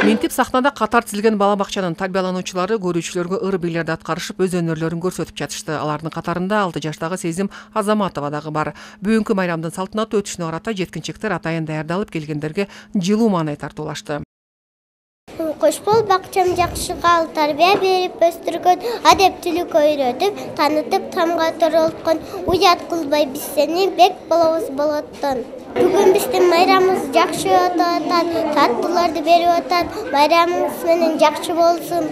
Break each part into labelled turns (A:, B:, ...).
A: Ментип сахнада катар тизилген бала бакчанын тарбиялануучулары көрүүчүлөргө ыр бийлерди аткарышып өз өнөрлөрүн көрсөтүп жатышты. Алардын катарында 6 жаштагы Сезим Азаматова дагы бар. Бүгүнкү майрамдын салтанаттуу өтүшүнө карата жеткинчектер атайын даярдалып келгендерге жылуу маанай тартуулашты.
B: Кошбол бакчам жакшы кал, тарбия берип өстүргөн, адептүүлүк өйрөтүп, танытып тамга төрөлткөн, уят кылбай биз сени бек болобуз болоттон. Бүгүн биздин майрамыбыз жакшы өтүп атат, таттууларды берип атат, майрамыбыз менен жакшы болсун.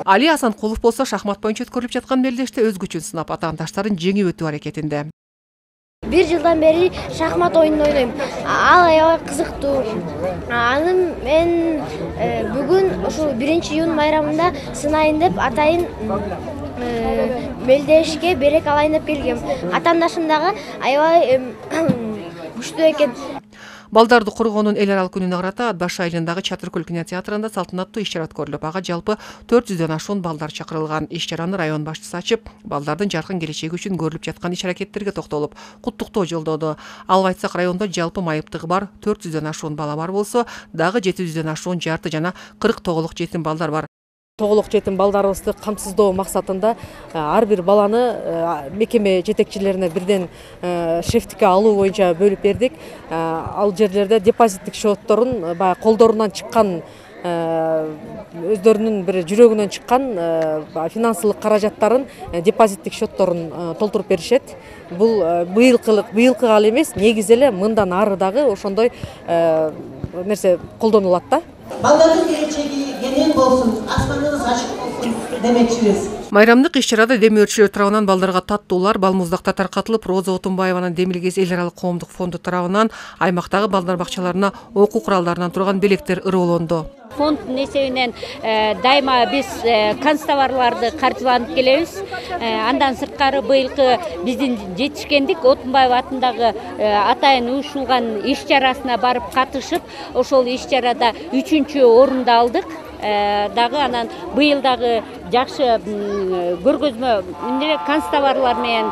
A: Али Асанкулов болсо шахмат боюнча өткөрүлүп жаткан белдеште өз күчүн сынап атаандаштарын жеңип өтүү аракетинде.
C: 1 жылдан бери шахмат oyununu ойнойм. Ал аябай кызыктуу. Аны мен бүгүн ушул 1-июнь майрамында сынайын деп атайын белдешке берек алайын деп келгем. Атаандашым дагы аябай күчтүү экен.
A: Балдарды коргоонун эл аралык күнүнө карата Ат баш айылындагы Чатыркөл кинотеатрында салтанаттуу иш-чара өткөрүлүп, ага жалпы 400дөн ашуун балдар чакырылган. Иш-чараны район башчысы ачып, балдардын жаркын келечеги үчүн көрүлүп жаткан иш-аракеттерге токтолуп, куттуктоо жолдоду. Алып айтсак, райондо жалпы майыптыгы бар 400дөн ашуун бала бар болсо, дагы 700дөн ашуун жарты жана 40 тоголук жетим балдар бар. Тоголук жетим балдарыбызды камсыздоо максатында ар бир баланы мекеме жетекчилерине бирден шефтикке алуу боюнча бөлүп бердик. Ал жерлерде депозиттик счетторун баягы колдорунан чыккан өздөрүнүн бир жүрөгүнөн чыккан финансылык каражаттарын депозиттик счетторун толтуруп беришет. Бул быйылкыга эле эмес, негизи эле мындан ары дагы ошондой нерсе колдонулат да.
D: Балдардын келечеги кенен болсун, асманыңыз ачык болсун демекчибиз.
A: Майрамдык иш-чарада демөөрчүлөр тарабынан балдарга таттуулар, балмуздактар таркатылып, Роза Отунбаеванын Демилгез эл аралык коомдук фонду тарабынан аймактагы балдар бакчаларына окуу куралдарынан турган белектер ырыолонду.
E: Фонддун эсебинен дайыма биз канцтоварларды каржыланып келебиз. Андан сырткары быйылкы биздин жетишкендик Отунбаев атындагы атайын уюштурулган иш-чарасына барып катышып, ошол иш-чарада 3-чү орунду алдык. Дагы анан быйыл дагы жакшы көргөзмө канцтоварлар менен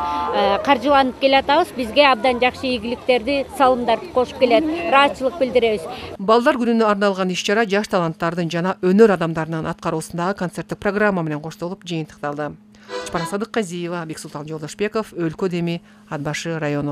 E: каржыланып келатабыз. Бизге абдан жакшы ийгиликтерди, салымдарды кошуп келет. Ыраазычылык билдиребиз.
A: Балдар күнүнө арналган иш-чара жаш таланттардын жана өнөр адамдарынын аткаруусундагы концерттик программа менен коштолуп жыйынтыкталды. Чапара Садыкказиева, Бексултан Жолдошбеков, Өлкө Деми, Ат башы району.